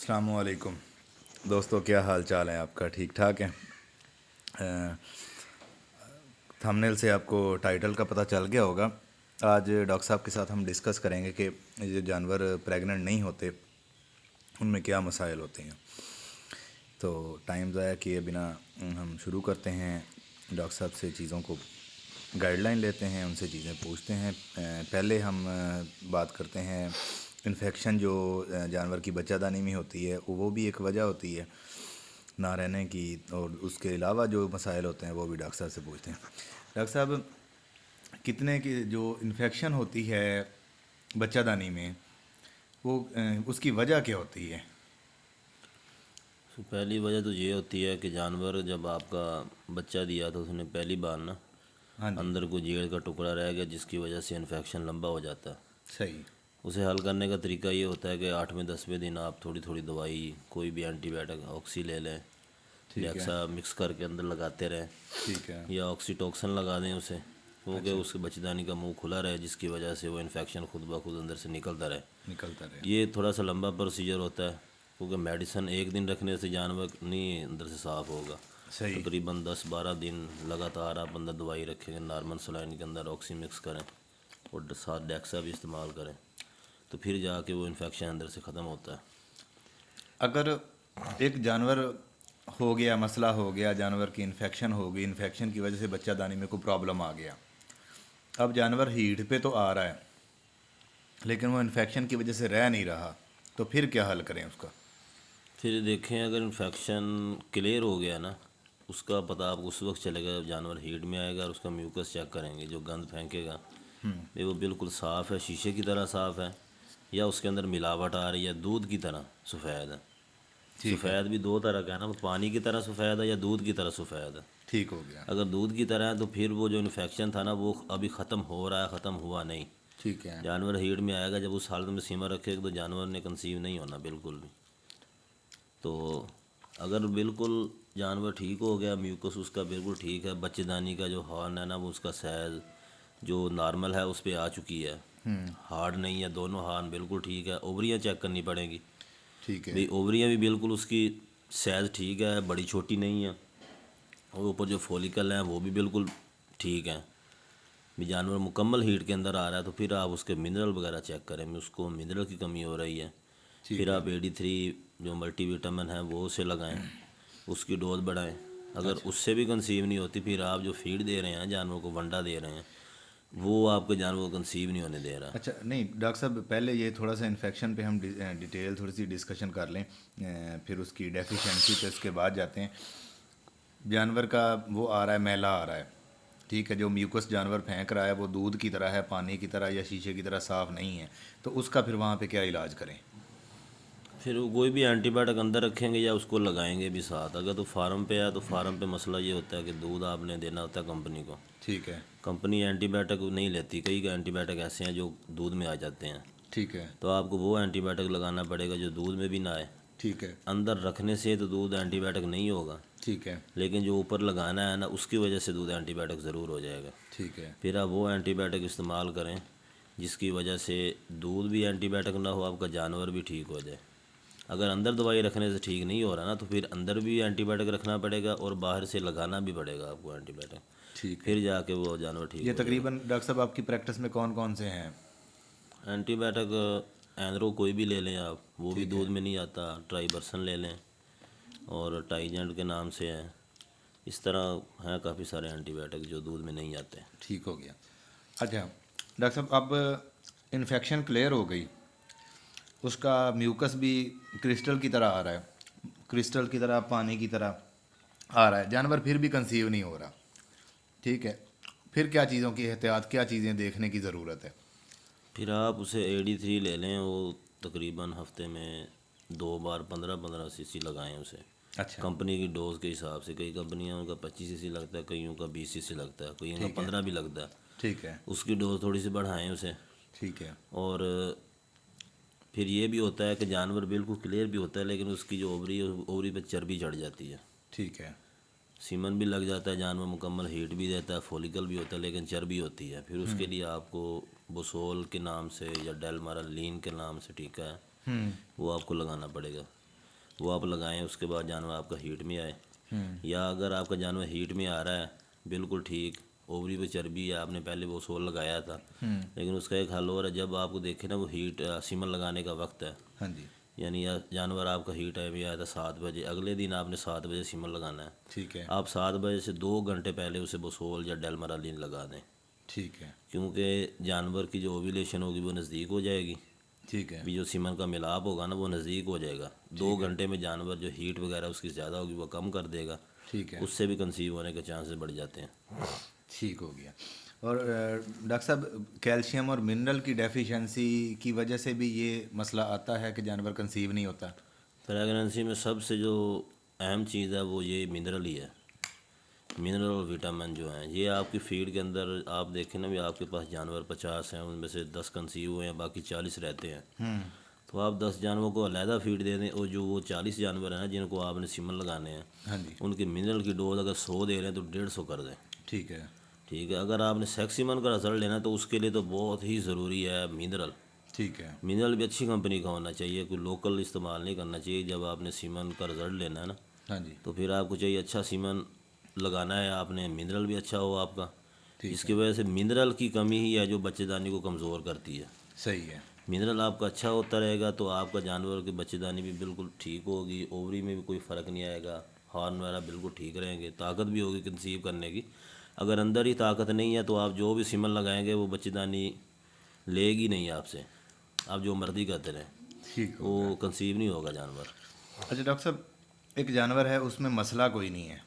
अस्सलामुअलैकुम दोस्तों, क्या हाल चाल है आपका? ठीक ठाक है। थंबनेल से आपको टाइटल का पता चल गया होगा। आज डॉक्टर साहब के साथ हम डिस्कस करेंगे कि ये जो जानवर प्रेग्नेंट नहीं होते उनमें क्या मसाइल होते हैं। तो टाइम ज़ाया किए बिना हम शुरू करते हैं। डॉक्टर साहब से चीज़ों को गाइडलाइन लेते हैं, उनसे चीज़ें पूछते हैं। पहले हम बात करते हैं इन्फेक्शन जो जानवर की बच्चादानी में होती है, वो भी एक वजह होती है ना रहने की, और उसके अलावा जो मसाइल होते हैं वो भी डॉक्टर साहब से पूछते हैं। डॉक्टर साहब, कितने की जो इन्फेक्शन होती है बच्चादानी में, वो उसकी वजह क्या होती है? तो पहली वजह तो ये होती है कि जानवर जब आपका बच्चा दिया तो उसने पहली बार ना हाँ जी। अंदर कोई जेड़ का टुकड़ा रह गया जिसकी वजह से इन्फेक्शन लंबा हो जाता है। सही। उसे हल करने का तरीका ये होता है कि 8वें 10वें दिन आप थोड़ी थोड़ी दवाई, कोई भी एंटीबायोटिक, ऑक्सी ले लें, ठीक है। डेक्सा मिक्स करके अंदर लगाते रहें, ठीक है। या ऑक्सीटोक्सन लगा दें उसे, क्योंकि अच्छा। उसके बच्चेदानी का मुंह खुला रहे जिसकी वजह से वो इन्फेक्शन खुद ब खुद अंदर से निकलता रहे। निकलता रहे। ये थोड़ा सा लंबा प्रोसीजर होता है, क्योंकि मेडिसिन एक दिन रखने से जानवर नहीं अंदर से साफ़ होगा। सही। तकरीबन 10-12 दिन लगातार आप अंदर दवाई रखेंगे, नॉर्मल सलाइन के अंदर ऑक्सी मिक्स करें और साथ डेक्सा भी इस्तेमाल करें, तो फिर जाके वो इन्फेक्शन अंदर से ख़त्म होता है। अगर एक जानवर हो गया, मसला हो गया, जानवर की इन्फेक्शन हो गई, इन्फेक्शन की वजह से बच्चादानी में कोई प्रॉब्लम आ गया, अब जानवर हीट पे तो आ रहा है लेकिन वो इन्फेक्शन की वजह से रह नहीं रहा, तो फिर क्या हल करें उसका? फिर देखें, अगर इन्फेक्शन क्लियर हो गया ना, उसका पता आपको उस वक्त चलेगा जब जानवर हीट में आएगा और उसका म्यूकस चेक करेंगे, जो गंद फेंकेगा ये वो बिल्कुल साफ़ है, शीशे की तरह साफ़ है, या उसके अंदर मिलावट आ रही है, दूध की तरह सफ़ेद है। ठीक है। सफ़ेद भी दो तरह का है ना, वो पानी की तरह सफ़ेद है या दूध की तरह सफ़ेद है। ठीक हो गया। अगर दूध की तरह है तो फिर वो जो इन्फेक्शन था ना वो अभी ख़त्म हो रहा है, ख़त्म हुआ नहीं। ठीक है। जानवर हीट में आएगा, जब उस हालत में सीमा रखेगा तो जानवर ने कंसीव नहीं होना बिल्कुल भी। तो अगर बिल्कुल जानवर ठीक हो गया, म्यूकस उसका बिल्कुल ठीक है, बच्चेदानी का जो हॉर्न है ना वो उसका साइज जो नॉर्मल है उस पर आ चुकी है, हार्ड नहीं है, दोनों हार्न बिल्कुल ठीक है, ओवरियाँ चेक करनी पड़ेंगी। ठीक है। भाई ओवरियाँ भी बिल्कुल उसकी साइज़ ठीक है, बड़ी छोटी नहीं है, और ऊपर जो फॉलिकल हैं वो भी बिल्कुल ठीक हैं। भी जानवर मुकम्मल हीट के अंदर आ रहा है तो फिर आप उसके मिनरल वगैरह चेक करें, उसको मिनरल की कमी हो रही है। ठीक फिर है। आप AD3 जो मल्टीविटामिन है वो उसे लगाएं, उसकी डोज बढ़ाएं। अगर अच्छा। उससे भी कंसीव नहीं होती, फिर आप जो फीड दे रहे हैं जानवर को, वंडा दे रहे हैं, वो आपके जानवर को कंसीव नहीं होने दे रहा। अच्छा, नहीं डॉक्टर साहब, पहले ये थोड़ा सा इन्फेक्शन पे हम डिटेल थोड़ी सी डिस्कशन कर लें, फिर उसकी डेफिशिएंसी पे उसके बाद जाते हैं। जानवर का वो आ रहा है, मैला आ रहा है, ठीक है, जो म्यूकस जानवर फेंक रहा है वो दूध की तरह है, पानी की तरह या शीशे की तरह साफ़ नहीं है, तो उसका फिर वहाँ पे क्या इलाज करें? फिर वो कोई भी एंटीबायोटिक अंदर रखेंगे या उसको लगाएंगे भी साथ। अगर तो फार्म पे है तो फार्म पे मसला ये होता है कि दूध आपने देना होता है कंपनी को। ठीक है। कंपनी एंटीबायोटिक नहीं लेती, कई का एंटीबायोटिक ऐसे हैं जो दूध में आ जाते हैं, ठीक है। तो आपको वो एंटीबायोटिक लगाना पड़ेगा जो दूध में भी ना आए। ठीक है। अंदर रखने से तो दूध एंटीबायोटिक नहीं होगा, ठीक है। लेकिन जो ऊपर लगाना है ना उसकी वजह से दूध एंटीबायोटिक ज़रूर हो जाएगा। ठीक है। फिर आप वो एंटीबायोटिक इस्तेमाल करें जिसकी वजह से दूध भी एंटीबायोटिक ना हो, आपका जानवर भी ठीक हो जाए। अगर अंदर दवाई रखने से ठीक नहीं हो रहा ना तो फिर अंदर भी एंटीबायोटिक रखना पड़ेगा और बाहर से लगाना भी पड़ेगा आपको एंटीबायोटिक, ठीक है। फिर जाके वो जानवर ठीक ये हो जाएगा। तकरीबन डॉक्टर साहब आपकी प्रैक्टिस में कौन कौन से हैं? एंटीबायोटिक एंड्रो कोई भी ले लें आप, वो भी ठीक दूध है। में नहीं आता। ट्राइबर्सन ले लें, और टाइजेंट के नाम से है। इस तरह हैं काफ़ी सारे एंटीबायोटिक जो दूध में नहीं आते। ठीक हो गया। अच्छा डॉक्टर साहब, अब इन्फेक्शन क्लियर हो गई, उसका म्यूकस भी क्रिस्टल की तरह आ रहा है, क्रिस्टल की तरह, पानी की तरह आ रहा है, जानवर फिर भी कंसीव नहीं हो रहा, ठीक है, फिर क्या चीज़ों की एहतियात, क्या चीज़ें देखने की ज़रूरत है? फिर आप उसे AD3 ले लें, वो तकरीबन हफ्ते में 2 बार 15-15 cc लगाएं उसे, अच्छा। कंपनी की डोज के हिसाब से। कई कंपनियां उनका 25 cc लगता है, कईयों का 20 cc लगता है, कईयों का ठीक है। 15 भी लगता है। ठीक है। उसकी डोज थोड़ी सी बढ़ाएं उसे। ठीक है। और फिर ये भी होता है कि जानवर बिल्कुल क्लियर भी होता है लेकिन उसकी जो ओवरी है, ओवरी पे चर्बी चढ़ जाती है, ठीक है। सीमन भी लग जाता है, जानवर मुकम्मल हीट भी देता है, फॉलिकल भी होता है, लेकिन चर्बी होती है। फिर उसके लिए आपको बोसोल के नाम से या डेलमारा लीन के नाम से टीका है, वो आपको लगाना पड़ेगा। वो आप लगाएं, उसके बाद जानवर आपका हीट में आए। या अगर आपका जानवर हीट में आ रहा है बिल्कुल ठीक, ओवरी पे चर्बी है, आपने पहले वो सोल लगाया था, लेकिन उसका एक हल और है, जब आपको देखे ना वो हीट सीमन लगाने का वक्त है, हाँ जी। यानी जानवर आपका हीट टाइम में आया था 7 बजे, अगले दिन आपने 7 बजे सीमन लगाना है। ठीक है। आप 7 बजे से 2 घंटे पहले उसे बोसोल या डेलमरालिन लगा दें, ठीक है। क्योंकि जानवर की जो ओव्यूलेशन होगी वो नज़दीक हो जाएगी, ठीक है। भी जो सीमन का मिलाप होगा ना वो नज़दीक हो जाएगा। 2 घंटे में जानवर जो हीट वगैरह उसकी ज़्यादा होगी वो कम कर देगा, ठीक है। उससे भी कंसीव होने के चांसेस बढ़ जाते हैं। ठीक हो गया। और डॉक्टर साहब, कैल्शियम और मिनरल की डेफिशिएंसी की वजह से भी ये मसला आता है कि जानवर कंसीव नहीं होता? प्रेगनेंसी में सबसे जो अहम चीज़ है वो ये मिनरल ही है। मिनरल और विटामिन जो हैं ये आपकी फीड के अंदर, आप देखें ना भी आपके पास जानवर 50 हैं, उनमें से 10 कंसीव हुए हैं, बाकी 40 रहते हैं। तो आप 10 जानवरों को अलहदा फीड दे दें, और जो वो 40 जानवर हैं ना जिनको आपने सीमन लगाने हैं, हाँ जी। उनके मिनरल की डोज अगर 100 दे रहे हैं तो 150 कर दें। ठीक है। ठीक है। अगर आपने सेक्सीमन का रिजल्ट लेना है तो उसके लिए तो बहुत ही ज़रूरी है मिनरल। ठीक है। मिनरल भी अच्छी कंपनी का होना चाहिए, कोई लोकल इस्तेमाल नहीं करना चाहिए। जब आपने सीमन का रिजल्ट लेना है ना, हाँ जी। तो फिर आपको चाहिए अच्छा सीमन लगाना है, आपने मिनरल भी अच्छा हो आपका। ठीक इसकी है। वजह से मिनरल की कमी ही है जो बच्चेदानी को कमज़ोर करती है। सही है। मिनरल आपका अच्छा होता रहेगा तो आपका जानवर की बच्चेदानी भी बिल्कुल ठीक होगी, ओवरी में भी कोई फ़र्क नहीं आएगा, हॉर्न वगैरह बिल्कुल ठीक रहेंगे, ताकत भी होगी कंसीव करने की। अगर अंदर ही ताकत नहीं है तो आप जो भी सीमन लगाएंगे वो बच्चेदानी लेगी नहीं आपसे, आप जो मर्ज़ी करते रहें, ठीक हो। वो कंसीव नहीं होगा जानवर। अच्छा डॉक्टर साहब, एक जानवर है उसमें मसला कोई नहीं है,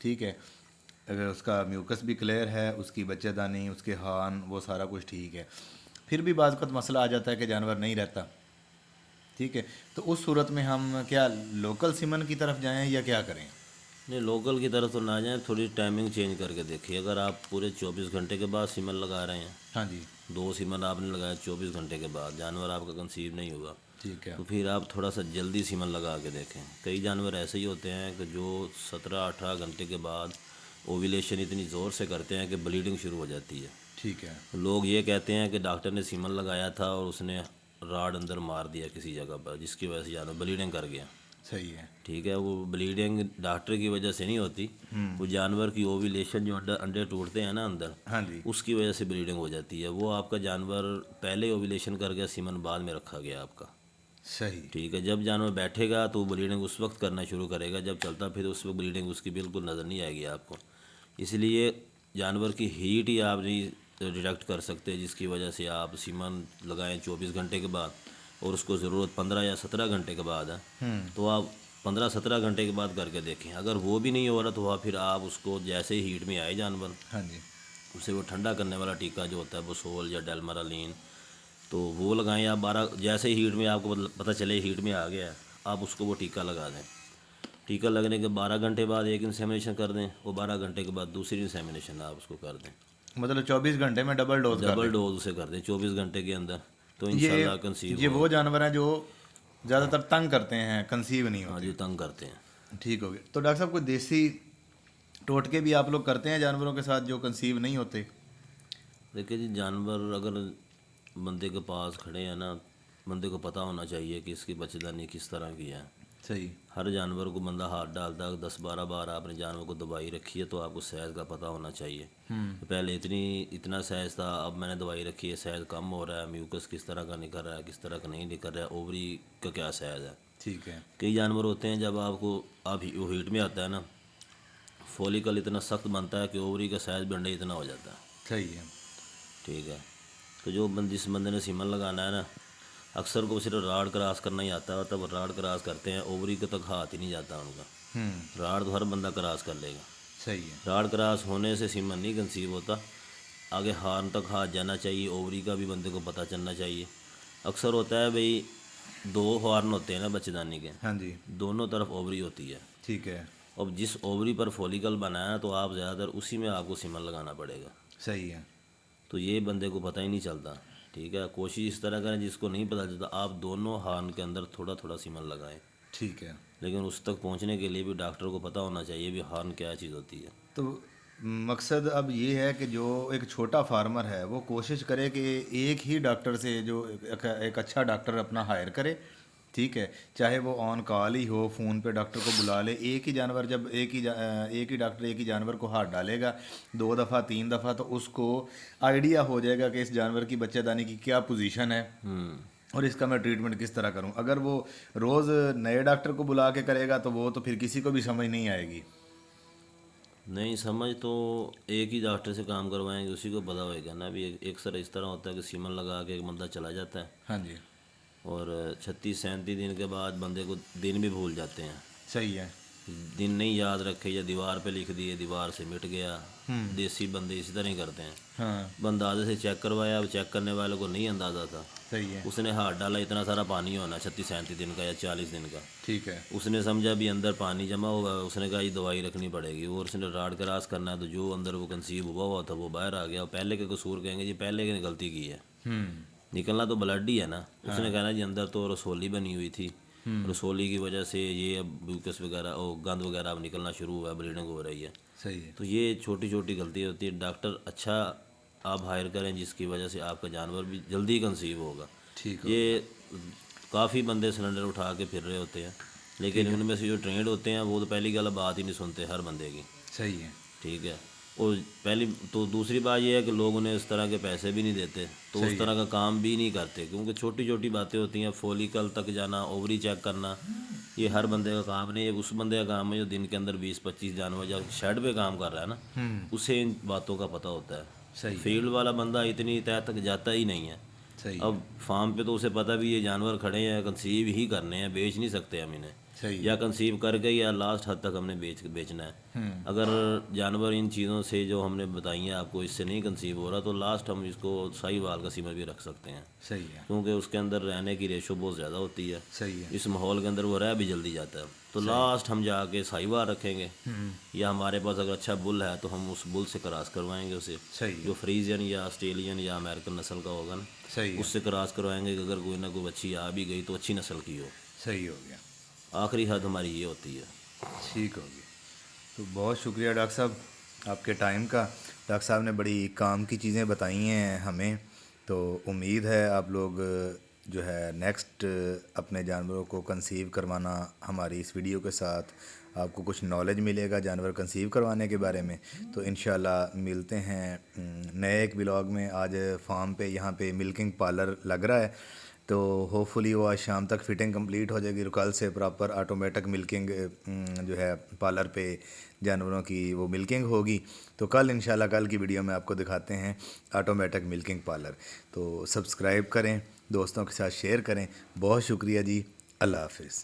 ठीक है, अगर उसका म्यूकस भी क्लियर है, उसकी बच्चेदानी, उसके हान, वो सारा कुछ ठीक है, फिर भी बाज़ वक़्त मसला आ जाता है कि जानवर नहीं रहता, ठीक है, तो उस सूरत में हम क्या लोकल सीमन की तरफ जाएं या क्या करें? नहीं, लोकल की तरफ तो ना जाएं, थोड़ी टाइमिंग चेंज करके देखिए। अगर आप पूरे 24 घंटे के बाद सीमन लगा रहे हैं, हाँ जी। 2 सीमन आपने लगाया 24 घंटे के बाद, जानवर आपका कंसीव नहीं हुआ, ठीक है। तो फिर आप थोड़ा सा जल्दी सीमन लगा के देखें। कई जानवर ऐसे ही होते हैं कि जो 17-18 घंटे के बाद ओव्यूलेशन इतनी ज़ोर से करते हैं कि ब्लीडिंग शुरू हो जाती है। ठीक है। लोग ये कहते हैं कि डॉक्टर ने सीमन लगाया था और उसने राड अंदर मार दिया किसी जगह पर, जिसकी वजह से जानवर ब्लीडिंग कर गया। सही है। ठीक है, वो ब्लीडिंग डॉक्टर की वजह से नहीं होती, वो जानवर की ओव्यूलेशन जो अंडे टूटते हैं ना अंदर, हाँ जी। उसकी वजह से ब्लीडिंग हो जाती है। वो आपका जानवर पहले ओव्यूलेशन कर गया, सीमन बाद में रखा गया आपका। सही। ठीक है, जब जानवर बैठेगा तो ब्लीडिंग उस वक्त करना शुरू करेगा, जब चलता फिर उस वक्त ब्लीडिंग उसकी बिल्कुल नज़र नहीं आएगी आपको। इसलिए जानवर की हीट ही आप नहीं डिटेक्ट कर सकते, जिसकी वजह से आप सीमन लगाएं 24 घंटे के बाद और उसको ज़रूरत 15 या 17 घंटे के बाद है, तो आप 15-17 घंटे के बाद करके देखें। अगर वो भी नहीं हो रहा तो फिर आप उसको जैसे ही हीट में आए जानवर, हाँ जी। उसे वो ठंडा करने वाला टीका जो होता है बोसोल या डेलमरालिन, तो वो लगाएं आप 12, जैसे ही हीट में आपको पता चले हीट में आ गया है, आप उसको वो टीका लगा दें। टीका लगने के 12 घंटे बाद एक इंसेमिनेशन कर दें, और 12 घंटे के बाद दूसरी इंसेमिनेशन आप उसको कर दें। मतलब 24 घंटे में डबल डोज कर डबल दें? डोज उसे कर दें 24 घंटे के अंदर, तो ये इंशाल्लाह कंसीव ये वो जानवर हैं जो ज़्यादातर तंग करते हैं, कंसीव नहीं हाँ होते। जी, तंग करते हैं। ठीक हो गया। तो डॉक्टर साहब, कोई देसी टोटके भी आप लोग करते हैं जानवरों के साथ जो कंसीव नहीं होते? देखिए जी, जानवर अगर बंदे के पास खड़े हैं ना, बंदे को पता होना चाहिए कि इसकी बच्चेदानी किस तरह की है। सही। हर जानवर को बंदा हाथ डालता है, 10-12 बार आपने जानवर को दवाई रखी है तो आपको साइज़ का पता होना चाहिए। तो पहले इतना साइज़ था, अब मैंने दवाई रखी है, साइज़ कम हो रहा है, म्यूकस किस तरह का निकल रहा है, किस तरह का नहीं निकल रहा है, ओवरी का क्या साइज़ है। ठीक है। कई जानवर होते हैं जब आप वो हीट में आता है ना, फॉलिकल इतना सख्त बनता है कि ओवरी का साइज़ भी अंडे इतना हो जाता है। सही है। ठीक है, तो जिस बंदे ने सीमन लगाना है ना, अक्सर को सिर्फ राड क्रॉस करना ही आता है, तब राड क्रॉस करते हैं, ओवरी के तक हाथ ही नहीं जाता उनका। राड तो हर बंदा क्रॉस कर लेगा। सही है। राड क्रॉस होने से सीमन नहीं कंसीव होता, आगे हार्न तक हाथ जाना चाहिए, ओवरी का भी बंदे को पता चलना चाहिए। अक्सर होता है भाई 2 हॉर्न होते हैं ना बच्चेदानी के, हाँ जी। दोनों तरफ ओवरी होती है। ठीक है। अब जिस ओवरी पर फॉलिकल बनाया तो आप ज़्यादातर उसी में आपको सीमन लगाना पड़ेगा। सही है। तो ये बंदे को पता ही नहीं चलता। ठीक है, कोशिश इस तरह करें जिसको नहीं पता चलता, आप दोनों हार्न के अंदर थोड़ा थोड़ा सीमन लगाएं। ठीक है। लेकिन उस तक पहुंचने के लिए भी डॉक्टर को पता होना चाहिए भी हार्न क्या चीज़ होती है। तो मकसद अब ये है कि जो एक छोटा फार्मर है वो कोशिश करे कि एक ही डॉक्टर से जो एक अच्छा डॉक्टर अपना हायर करे ठीक है, चाहे वो ऑन कॉल ही हो, फ़ोन पे डॉक्टर को बुला ले। एक ही जानवर जब एक ही डॉक्टर एक ही जानवर को हाथ डालेगा 2 दफ़ा 3 दफ़ा, तो उसको आइडिया हो जाएगा कि इस जानवर की बच्चेदानी की क्या पोजीशन है और इसका मैं ट्रीटमेंट किस तरह करूं। अगर वो रोज़ नए डॉक्टर को बुला के करेगा तो वो तो फिर किसी को भी समझ नहीं आएगी। नहीं समझ तो एक ही डॉक्टर से काम करवाएंगे, उसी को पता होएगा ना। अभी एक सर इस तरह होता है कि सीमन लगा के एक बंदा चला जाता है हाँ जी, और 36-37 दिन के बाद बंदे को दिन भी भूल जाते हैं। सही है। दिन नहीं याद रखे या दीवार पे लिख दिए, दीवार से मिट गया। देसी बंदे इसी तरह ही करते हैं। हाँ, बंदाजे से चेक करवाया, अब चेक करने वाले को नहीं अंदाज़ा था। सही है। उसने हाथ डाला, इतना सारा पानी होना 36-37 दिन का या 40 दिन का। ठीक है। उसने समझा भी अंदर पानी जमा हुआ है, उसने कहा ये दवाई रखनी पड़ेगी और उसने राड क्रॉस करना है, तो जो अंदर वो कंसीव हुआ था वो बाहर आ गया। और पहले के कसूर कहेंगे जी पहले की गलती की है, निकलना तो ब्लड ही है ना। उसने कहना जी अंदर तो रसोली बनी हुई थी, रसोली की वजह से ये अब म्यूकस वगैरह और गंद वगैरह अब निकलना शुरू हुआ है, ब्लीडिंग हो रही है। सही है। तो ये छोटी छोटी गलती होती है। डॉक्टर अच्छा आप हायर करें जिसकी वजह से आपका जानवर भी जल्दी कंसीव होगा। ठीक हो। ये काफ़ी बंदे सिलेंडर उठा के फिर रहे होते हैं, लेकिन उनमें से जो ट्रेंड होते हैं वो तो पहली गल बात ही नहीं सुनते हर बंदे की। सही है। ठीक है। और पहली तो दूसरी बात ये है कि लोग उन्हें इस तरह के पैसे भी नहीं देते, तो उस तरह का काम भी नहीं करते, क्योंकि छोटी छोटी बातें होती हैं। फॉलिकल तक जाना, ओवरी चेक करना, ये हर बंदे का काम नहीं है। उस बंदे का काम है जो दिन के अंदर 20-25 जानवर या शेड पे काम कर रहा है ना, उसे इन बातों का पता होता है। सही है। फील्ड वाला बंदा इतनी तय तक जाता ही नहीं है। सही है। अब फार्म पे तो उसे पता भी ये जानवर खड़े हैं, कंसीव ही करने हैं, बेच नहीं सकते हम इन्हें। सही है। या कंसीव करके या लास्ट हद तक हमने बेचना है। अगर जानवर इन चीज़ों से जो हमने बताई हैं आपको इससे नहीं कंसीव हो रहा, तो लास्ट हम इसको साहीवाल का सीमन भी रख सकते हैं, सही है। क्योंकि उसके अंदर रहने की रेशो बहुत ज़्यादा होती है। सही है। इस माहौल के अंदर वो रह भी जल्दी जाता है। तो लास्ट हम जाके साहीवाल रखेंगे, या हमारे पास अगर अच्छा बुल है तो हम उस बुल से क्रॉस करवाएंगे उसे, सही है। जो फ्रीजियन या ऑस्ट्रेलियन या अमेरिकन नस्ल का होगा ना, सही है। उससे क्रॉस करवाएंगे कि अगर कोई ना कोई बच्ची आ भी गई तो अच्छी नस्ल की हो। सही हो गया। आखिरी हद हमारी ये होती है। ठीक हो गया। तो बहुत शुक्रिया डॉक्टर साहब आपके टाइम का। डॉक्टर साहब ने बड़ी काम की चीज़ें बताई हैं हमें, तो उम्मीद है आप लोग जो है नेक्स्ट अपने जानवरों को कंसीव करवाना, हमारी इस वीडियो के साथ आपको कुछ नॉलेज मिलेगा जानवर कंसीव करवाने के बारे में। तो इंशाल्लाह मिलते हैं नए एक व्लॉग में। आज फार्म पे यहाँ पे मिल्किंग पार्लर लग रहा है, तो होपफुली वो आज शाम तक फिटिंग कंप्लीट हो जाएगी। कल से प्रॉपर ऑटोमेटिक मिल्किंग जो है पार्लर पे जानवरों की वो मिल्किंग होगी। तो कल इंशाल्लाह कल की वीडियो में आपको दिखाते हैं ऑटोमेटिक मिल्किंग पार्लर। तो सब्सक्राइब करें, दोस्तों के साथ शेयर करें। बहुत शुक्रिया जी। अल्लाह हाफिज़।